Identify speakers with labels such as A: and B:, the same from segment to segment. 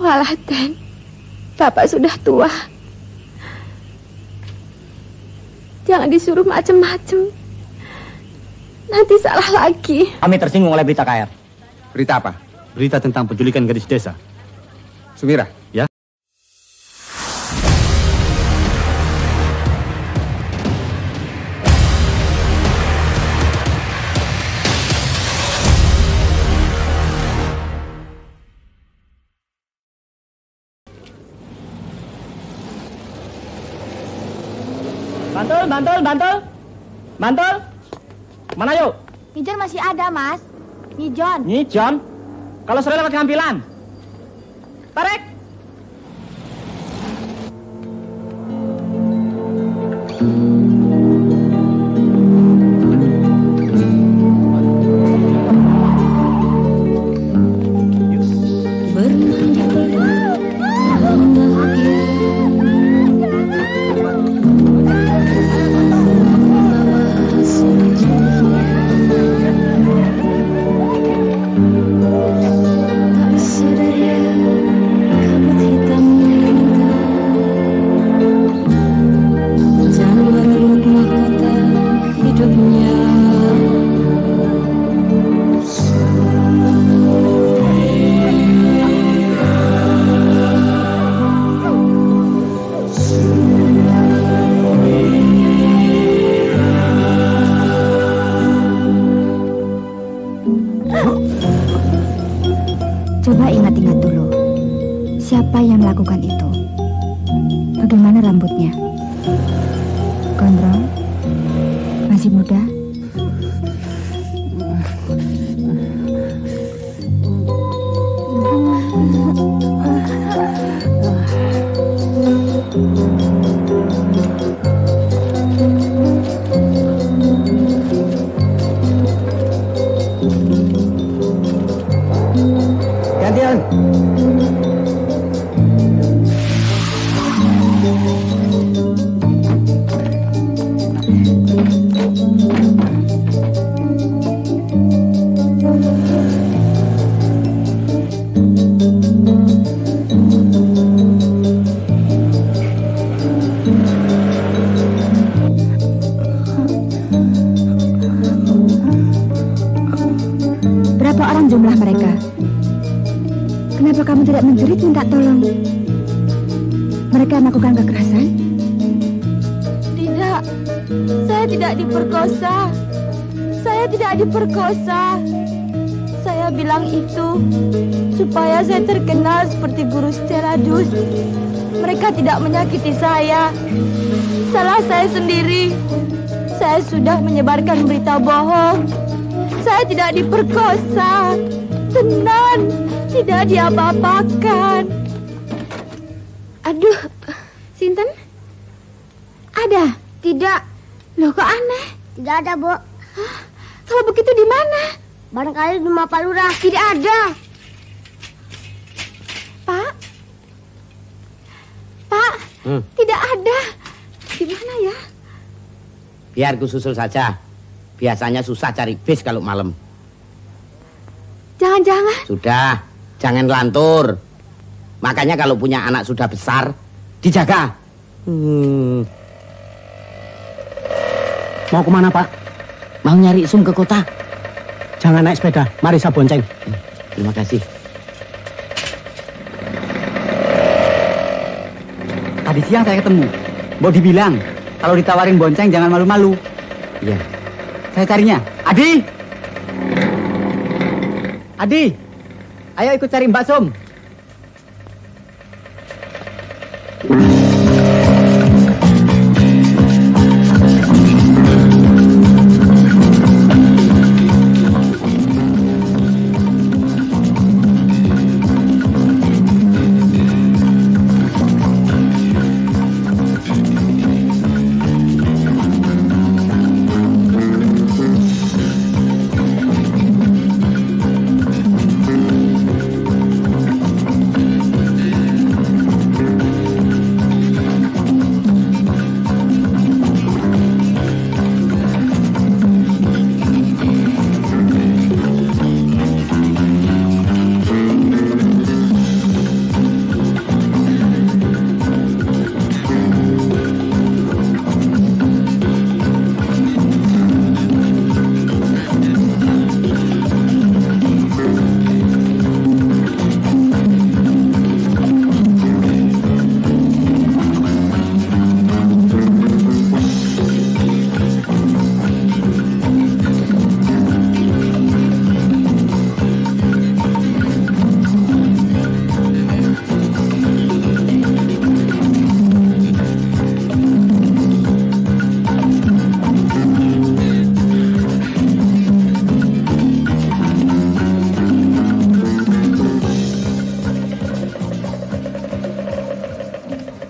A: Walah, Den. Bapak sudah tua. Jangan disuruh macem-macem. Nanti salah lagi.
B: Kami tersinggung oleh berita KR.
C: Berita apa?
B: Berita tentang penculikan gadis desa.
C: Sumira?
B: Ya. Bantul. Mana yuk?
A: Ngijon masih ada, Mas. Ngijon.
B: Kalau sore lewat ngambilan. Tarik.
D: Coba ingat-ingat dulu, siapa yang melakukan itu? Bagaimana rambutnya? Gondrong? Masih muda?
B: Gantian.
D: Berapa orang jumlah mereka? Kenapa kamu tidak menjerit minta tolong? Mereka melakukan kekerasan?
A: Tidak. Saya tidak diperkosa. Saya bilang itu supaya saya terkenal seperti guru Steradus. Mereka tidak menyakiti saya. Salah saya sendiri. Saya sudah menyebarkan berita bohong. Saya tidak diperkosa. Tenang, tidak diapa-apakan.
D: Aduh, Sinten? Ada?
A: Tidak.
D: Loh, kok aneh?
A: Tidak ada, Bu.
D: Hah? Kalau begitu di mana?
A: Barangkali di rumah Pak Lurah. Tidak ada.
D: Pak? Pak? Tidak ada. Di mana ya?
E: Biar ku susul saja. Biasanya susah cari bis kalau malam.
D: Jangan-jangan.
E: Sudah, jangan lantur. Makanya kalau punya anak sudah besar, dijaga.
B: Mau kemana, Pak?
E: Mau nyari sum ke kota.
B: Jangan naik sepeda. Mari saya bonceng.
E: Terima kasih.
B: Tadi siang saya ketemu. Mau dibilang, kalau ditawarin bonceng jangan malu-malu.
E: Iya.
B: Saya carinya. Adi! Adi! Ayo ikut cari Mbak Sum.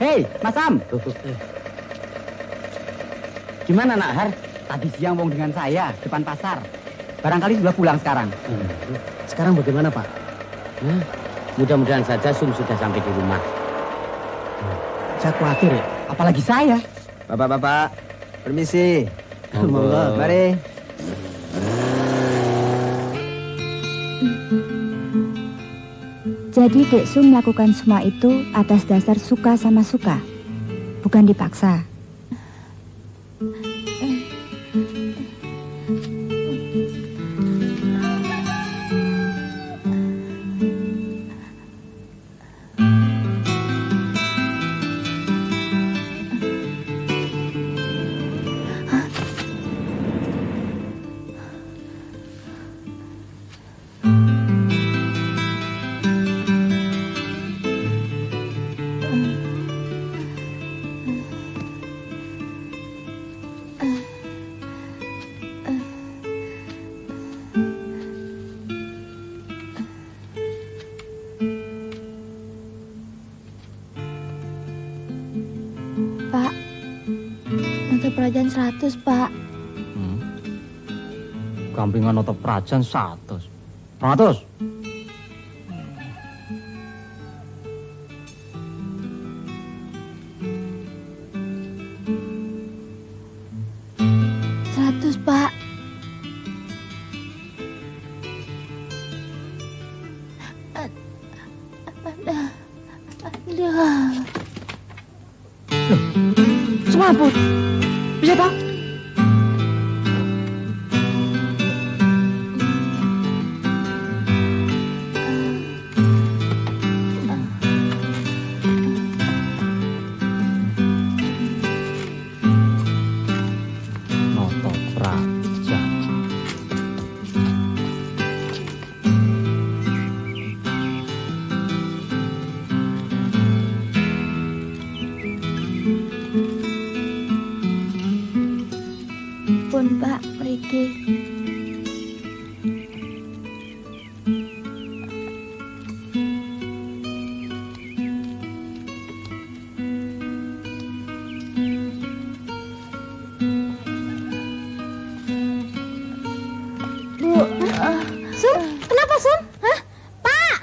B: Hei, Mas Sam. Gimana Nak Har? Tadi siang wong dengan saya depan pasar. Barangkali sudah pulang sekarang.
E: Sekarang bagaimana, Pak? Nah, mudah-mudahan saja Sum sudah sampai di rumah.
B: Saya khawatir ya, apalagi saya.
C: Bapak-bapak, permisi.
E: Monggo.
C: Mari.
D: Jadi Dek Sum melakukan semua itu atas dasar suka sama suka, bukan dipaksa.
A: Pak, untuk pelajaran 100, Pak.
F: Gampingan nota prajan 100. 100.
A: Pak. Aduh.
B: Semaput. Bisa tak?
F: Nota prajan.
A: Pun Pak, mriki. Bu, Sum, kenapa Sum? Hah? Pak!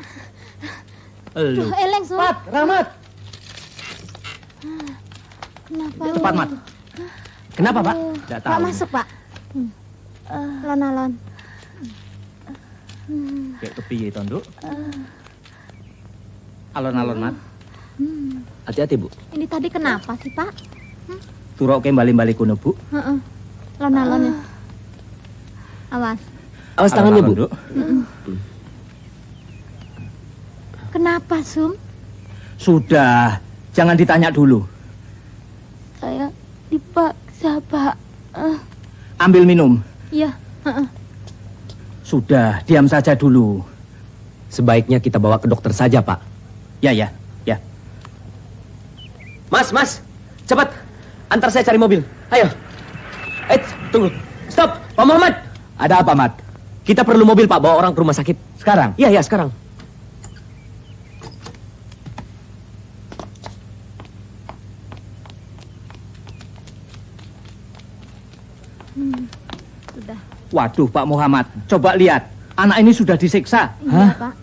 F: Elu.
A: Duh, eleng Sum.
B: Mat, Rahmat.
A: Kenapa?
B: Cepat, Mat. Kenapa, Pak?
F: Tidak
A: Pak
F: tahu.
A: masuk, Pak. Lon-lon.
F: Kayak kepiye to, Nduk?
B: Alon-alon, Mat.
F: Hati-hati, Bu.
A: Ini tadi kenapa sih, Pak?
F: Turoke bali-bali kuno, Bu.
A: Heeh. Lon-lon ya. Awas.
E: Awas tangannya, Bu.
F: Nduk.
A: Kenapa, Sum?
F: Sudah, jangan ditanya dulu.
A: Saya dipaksa, Pak.
F: Ambil minum.
A: Iya, heeh.
F: Sudah, diam saja dulu.
E: Sebaiknya kita bawa ke dokter saja, Pak.
F: Ya, ya, ya.
E: Mas, cepat. Antar saya cari mobil. Ayo. Tunggu. Stop, Pak Muhammad.
F: Ada apa, Mat?
E: Kita perlu mobil, Pak, bawa orang ke rumah sakit.
F: Sekarang?
E: Iya, sekarang.
A: Sudah.
F: Waduh, Pak Muhammad. Coba lihat. Anak ini sudah disiksa.
A: Iya, Pak.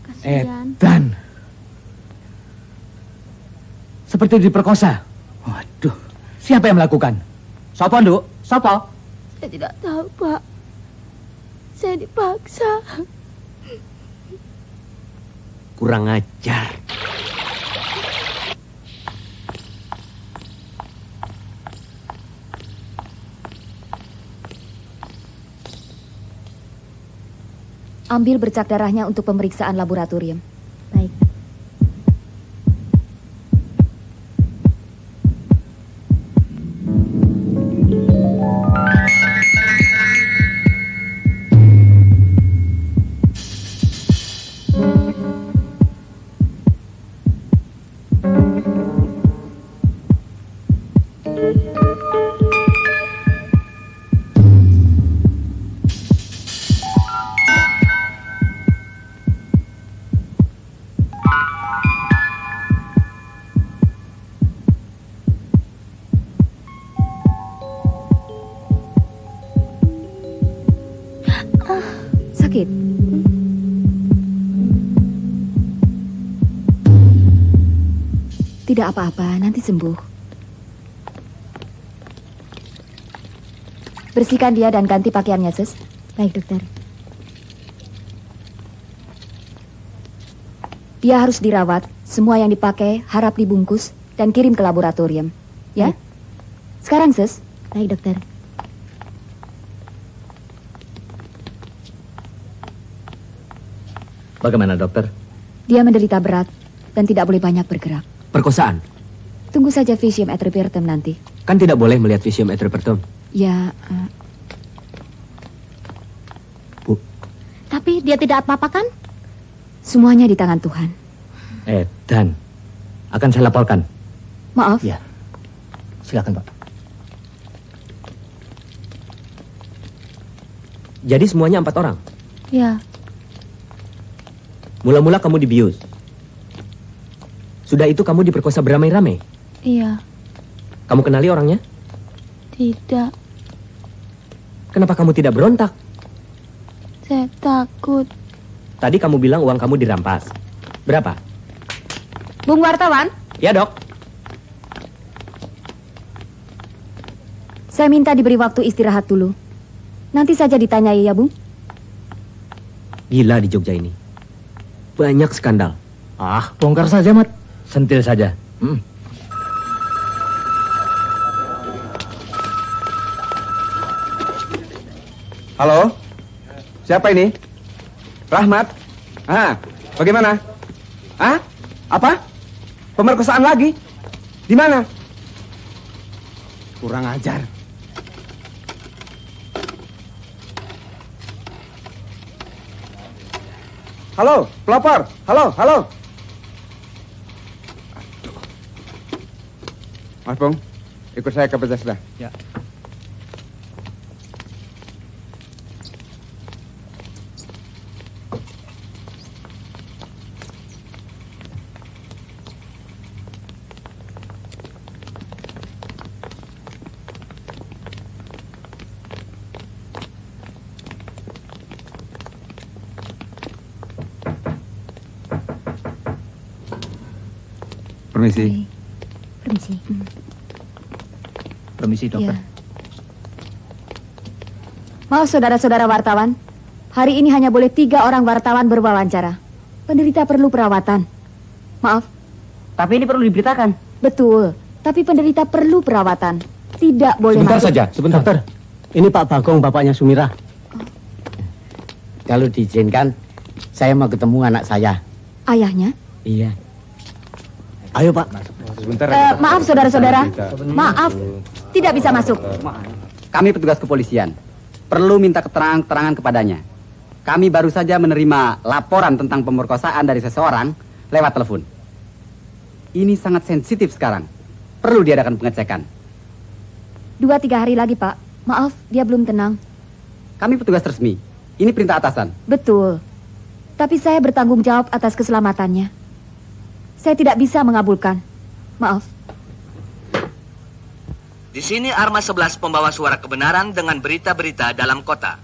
A: Kasihan.
F: Edan. Seperti diperkosa. Waduh. Siapa yang melakukan? Sopo, Nduk? Sopo?
A: Saya tidak tahu, Pak. Saya dipaksa.
E: Kurang ajar.
D: Ambil bercak darahnya untuk pemeriksaan laboratorium.
A: Baik.
D: sakit? Tidak apa-apa, nanti sembuh. Bersihkan dia dan ganti pakaiannya, Sus. Baik, dokter. Dia harus dirawat. Semua yang dipakai harap dibungkus dan kirim ke laboratorium. Ya? Sekarang, Sus. Baik, dokter.
F: Bagaimana, dokter?
D: Dia menderita berat dan tidak boleh banyak bergerak.
F: Perkosaan?
D: Tunggu saja visium et repertum nanti.
F: Kan tidak boleh melihat visium et repertum.
D: Ya,
F: Bu.
A: Tapi dia tidak apa-apa kan?
D: semuanya di tangan Tuhan.
F: Dan akan saya laporkan.
D: Maaf.
F: Ya, silakan Pak.
C: Jadi semuanya 4 orang?
A: Ya.
C: Mula-mula kamu dibius. Sudah itu kamu diperkosa beramai-ramai?
A: Iya.
C: Kamu kenali orangnya?
A: Tidak.
C: Kenapa kamu tidak berontak?
A: Saya takut.
C: Tadi kamu bilang uang kamu dirampas. Berapa?
A: Bung wartawan?
C: Ya, Dok.
D: Saya minta diberi waktu istirahat dulu. Nanti saja ditanyai ya, Bung.
C: Gila di Jogja ini. Banyak skandal.
F: Bongkar saja, Mat. Sentil saja.
G: Halo? Siapa ini? Rahmat? Bagaimana? Apa? Pemerkosaan lagi? Di mana? Kurang ajar. Halo, pelopor. Halo. Mas Bung, ikut saya ke Bethesda.
F: Ya.
G: Permisi.
D: Permisi.
F: Permisi, dokter.
D: Ya. Maaf saudara-saudara wartawan. Hari ini hanya boleh 3 orang wartawan berwawancara. Penderita perlu perawatan. Maaf.
B: Tapi ini perlu diberitakan.
D: Betul. Tapi penderita perlu perawatan. Tidak boleh
F: Sebentar
D: masuk.
F: saja, sebentar. Dokter, ini Pak Bagong, bapaknya Sumira.
E: Kalau diizinkan, saya mau ketemu anak saya.
D: Ayahnya?
E: Iya.
F: Ayo, Pak.
G: Sebentar.
D: Maaf saudara-saudara. Maaf. Tidak bisa masuk.
B: Kami petugas kepolisian. Perlu minta keterangan-keterangan kepadanya. Kami baru saja menerima laporan tentang pemerkosaan dari seseorang lewat telepon. Ini sangat sensitif sekarang. Perlu diadakan pengecekan.
D: 2-3 hari lagi, Pak. Maaf, dia belum tenang.
B: Kami petugas resmi. Ini perintah atasan.
D: Betul. Tapi saya bertanggung jawab atas keselamatannya. Saya tidak bisa mengabulkan. Maaf.
H: Di sini Arma 11 pembawa suara kebenaran dengan berita-berita dalam kota.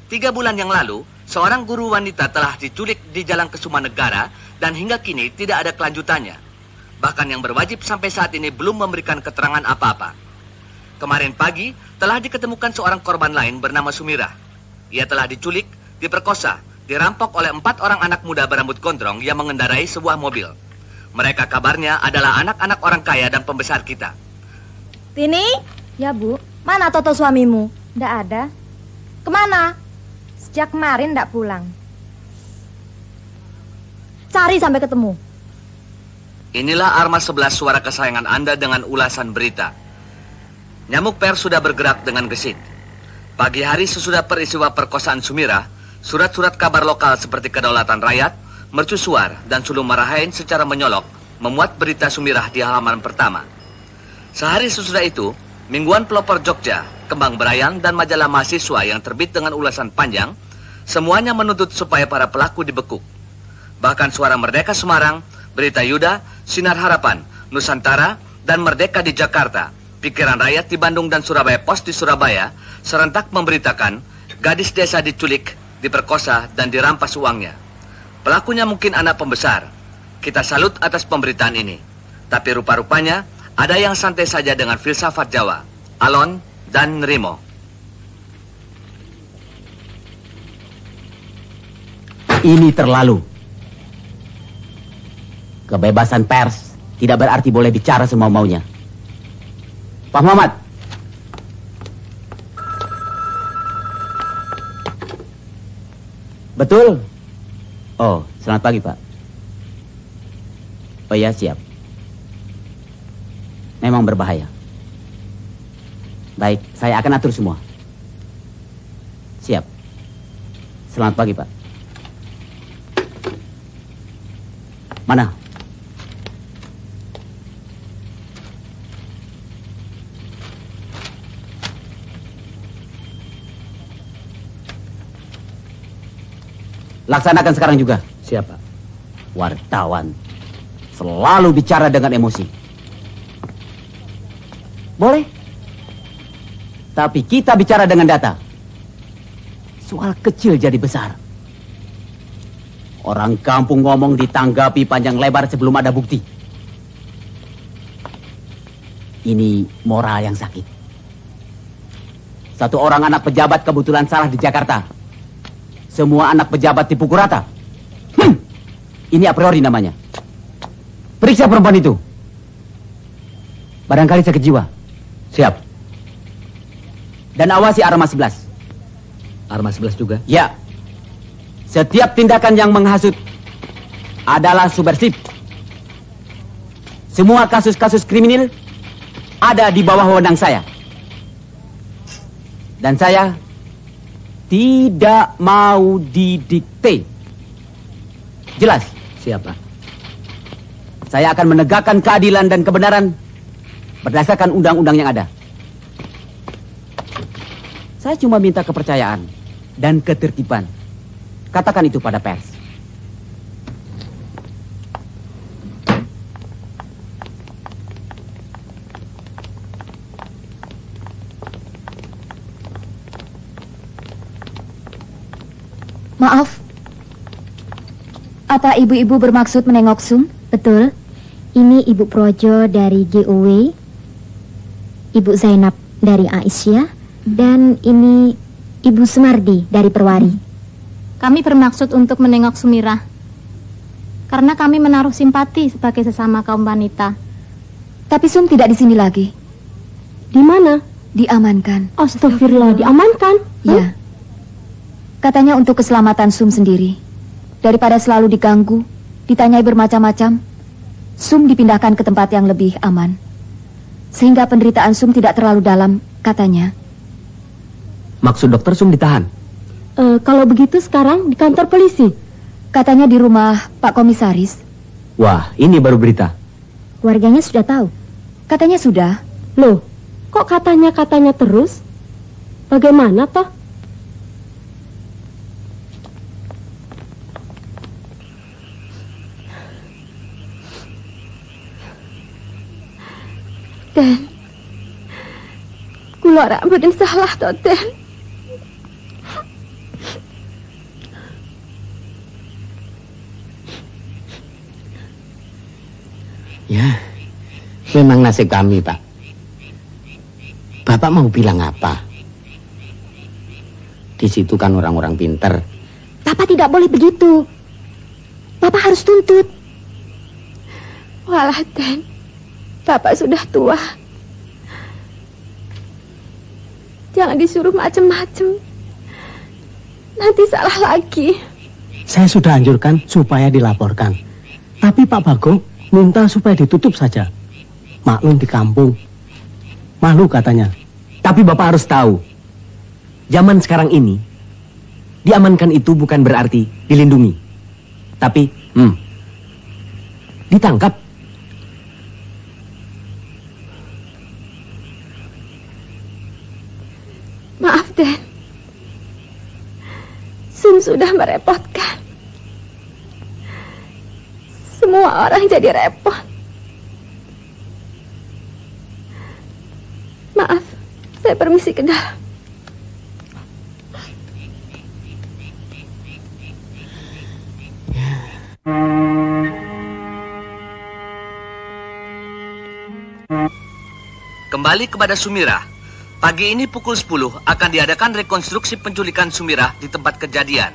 H: 3 bulan yang lalu, seorang guru wanita telah diculik di Jalan Kesumanegara dan hingga kini tidak ada kelanjutannya. Bahkan yang berwajib sampai saat ini belum memberikan keterangan apa-apa. Kemarin pagi telah diketemukan seorang korban lain bernama Sumira. Ia telah diculik, diperkosa, dirampok oleh 4 orang anak muda berambut gondrong yang mengendarai sebuah mobil. Mereka kabarnya adalah anak-anak orang kaya dan pembesar kita.
I: Tini?
D: Ya, Bu.
I: Mana Toto suamimu?
D: Tidak ada.
I: Kemana? Sejak kemarin tidak pulang. Cari sampai ketemu.
H: Inilah Arma 11 suara kesayangan Anda dengan ulasan berita. Nyamuk pers sudah bergerak dengan gesit. Pagi hari sesudah peristiwa perkosaan Sumira, surat-surat kabar lokal seperti Kedaulatan Rakyat, Mercusuar, dan Sulu Marahain secara menyolok memuat berita Sumirah di halaman pertama. Sehari sesudah itu, Mingguan Pelopor Jogja, Kembang Berayang, dan Majalah Mahasiswa yang terbit dengan ulasan panjang, semuanya menuntut supaya para pelaku dibekuk. Bahkan Suara Merdeka Semarang, Berita Yuda, Sinar Harapan, Nusantara, dan Merdeka di Jakarta, Pikiran Rakyat di Bandung, dan Surabaya Post di Surabaya, serentak memberitakan gadis desa diculik diperkosa, dan dirampas uangnya. Pelakunya mungkin anak pembesar. Kita salut atas pemberitaan ini. Tapi rupa-rupanya ada yang santai saja dengan filsafat Jawa. Alon dan Rimo.
E: Ini terlalu. Kebebasan pers tidak berarti boleh bicara semau-maunya. Pak Muhammad. Betul? Oh, selamat pagi, Pak. Oh iya, siap. Memang berbahaya. Baik, saya akan atur semua. Siap. Selamat pagi, Pak. Mana? Laksanakan sekarang juga.
C: Siapa?
E: Wartawan selalu bicara dengan emosi. Boleh. Tapi kita bicara dengan data. Soal kecil jadi besar. Orang kampung ngomong ditanggapi panjang lebar sebelum ada bukti. Ini moral yang sakit. Satu orang anak pejabat kebetulan salah di Jakarta. Semua anak pejabat dipukul rata. Ini a priori namanya. Periksa perempuan itu. Barangkali sakit jiwa.
C: Siap.
E: Dan awasi Arma 11.
C: Arma 11 juga?
E: Ya. Setiap tindakan yang menghasut adalah subversif. Semua kasus-kasus kriminal ada di bawah wewenang saya. Dan saya tidak mau didikte. Jelas?
C: Siapa?
E: Saya akan menegakkan keadilan dan kebenaran berdasarkan undang-undang yang ada. Saya cuma minta kepercayaan dan ketertiban. Katakan itu pada pers.
D: Maaf. Apa ibu-ibu bermaksud menengok Sum?
A: Betul. Ini Ibu Projo dari GOW, Ibu Zainab dari Aisyah, dan ini Ibu Sumardi dari Perwari.
J: Kami bermaksud untuk menengok Sumirah, karena kami menaruh simpati sebagai sesama kaum wanita.
D: Tapi Sum tidak di sini lagi.
A: Di mana?
D: Diamankan.
A: Astagfirullah, diamankan?
D: Ya. Katanya untuk keselamatan Sum sendiri. Daripada selalu diganggu, ditanyai bermacam-macam, Sum dipindahkan ke tempat yang lebih aman. Sehingga penderitaan Sum tidak terlalu dalam, katanya.
C: Maksud dokter Sum ditahan?
A: Kalau begitu sekarang di kantor polisi.
D: Katanya di rumah Pak Komisaris.
C: Wah, ini baru berita.
A: Warganya sudah tahu.
D: Katanya sudah.
A: Loh, kok katanya terus? Bagaimana toh? Den, kula rak mboten salah to, Den.
E: Ya, memang nasib kami, Pak. Bapak mau bilang apa? Di situ kan orang-orang pinter.
A: Bapak tidak boleh begitu. Bapak harus tuntut. Walah, Den. Bapak sudah tua. Jangan disuruh macem-macem. Nanti salah lagi.
K: Saya sudah anjurkan supaya dilaporkan. Tapi Pak Bagong minta supaya ditutup saja. Maklum di kampung. Malu katanya.
C: Tapi Bapak harus tahu, zaman sekarang ini, diamankan itu bukan berarti dilindungi. Tapi, ditangkap.
A: Maaf, Den. Sum sudah merepotkan. Semua orang jadi repot. Maaf, saya permisi ke dalam.
H: Kembali kepada Sumirah. Pagi ini pukul 10 akan diadakan rekonstruksi penculikan Sumirah di tempat kejadian.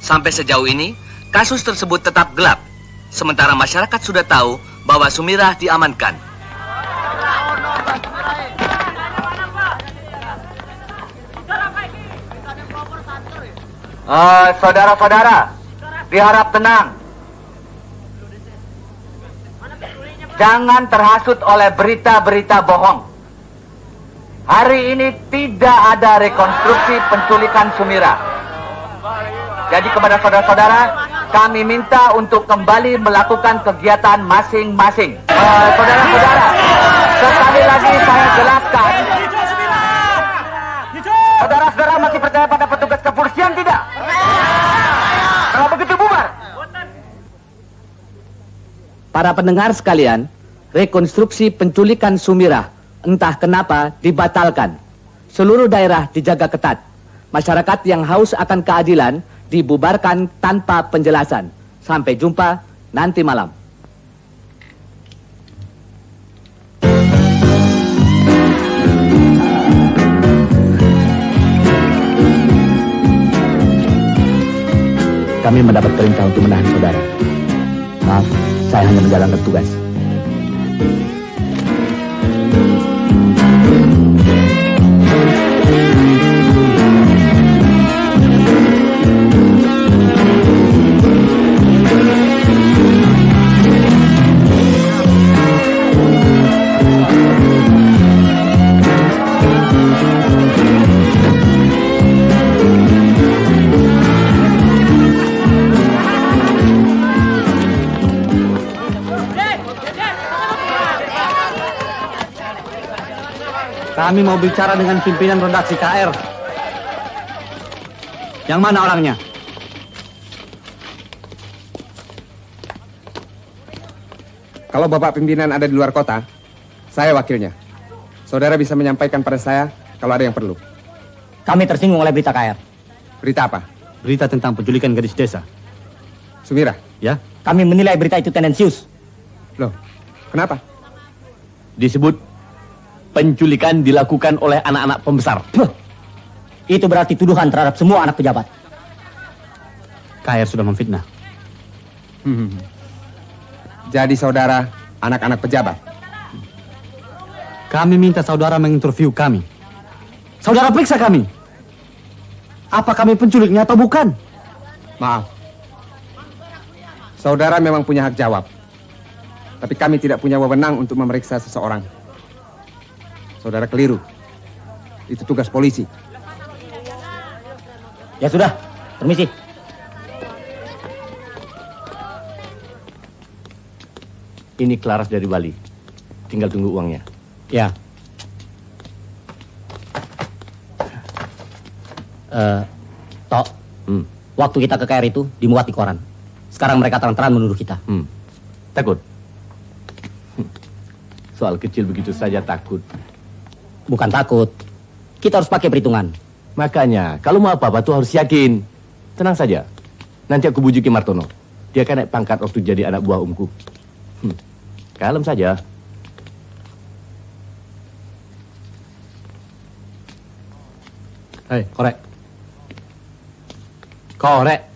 H: Sampai sejauh ini, kasus tersebut tetap gelap. Sementara masyarakat sudah tahu bahwa Sumirah diamankan.
L: Saudara-saudara, diharap tenang. Jangan terhasut oleh berita-berita bohong. Hari ini tidak ada rekonstruksi penculikan Sumirah. Jadi kepada saudara-saudara, kami minta untuk kembali melakukan kegiatan masing-masing. Saudara-saudara, sekali lagi saya jelaskan. Saudara-saudara masih percaya pada petugas kepolisian tidak? Kalau begitu bubar.
E: Para pendengar sekalian, rekonstruksi penculikan Sumirah entah kenapa dibatalkan. Seluruh daerah dijaga ketat. Masyarakat yang haus akan keadilan dibubarkan tanpa penjelasan. Sampai jumpa nanti malam. Kami mendapat perintah untuk menahan saudara. Maaf, saya hanya menjalankan tugas.
B: Kami mau bicara dengan pimpinan redaksi KR. Yang mana orangnya?
G: Kalau Bapak pimpinan ada di luar kota, saya wakilnya. Saudara bisa menyampaikan pada saya kalau ada yang perlu.
K: Kami tersinggung oleh berita KR.
G: Berita apa?
B: Berita tentang penculikan gadis desa.
G: Sumirah?
B: Ya?
K: Kami menilai berita itu tendensius.
G: Loh, kenapa?
C: Disebut penculikan dilakukan oleh anak-anak pembesar.
K: Itu berarti tuduhan terhadap semua anak pejabat.
B: KR sudah memfitnah.
G: Jadi saudara anak-anak pejabat?
B: Kami minta saudara menginterview kami. Saudara periksa kami. Apa kami penculiknya atau bukan?
G: Maaf. Saudara memang punya hak jawab. Tapi kami tidak punya wewenang untuk memeriksa seseorang. Saudara keliru. Itu tugas polisi.
K: Ya sudah, permisi.
C: Ini Klaras dari Bali. Tinggal tunggu uangnya.
K: Ya. Tok, waktu kita ke KR itu dimuat di koran. Sekarang mereka terang-terangan menuduh kita.
C: Takut? Soal kecil begitu saja takut.
K: Bukan takut. Kita harus pakai perhitungan.
C: Makanya, kalau mau apa-apa tuh harus yakin. Tenang saja. Nanti aku bujuki Martono. Dia kan naik pangkat waktu jadi anak buah omku. Kalem saja.
B: Hei, korek. Korek.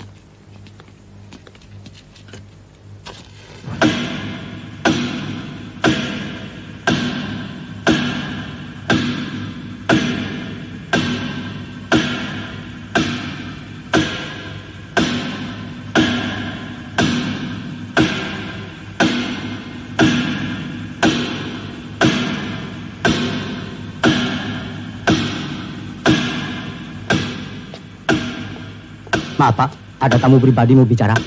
K: Maaf Pak, ada tamu pribadi mau bicara.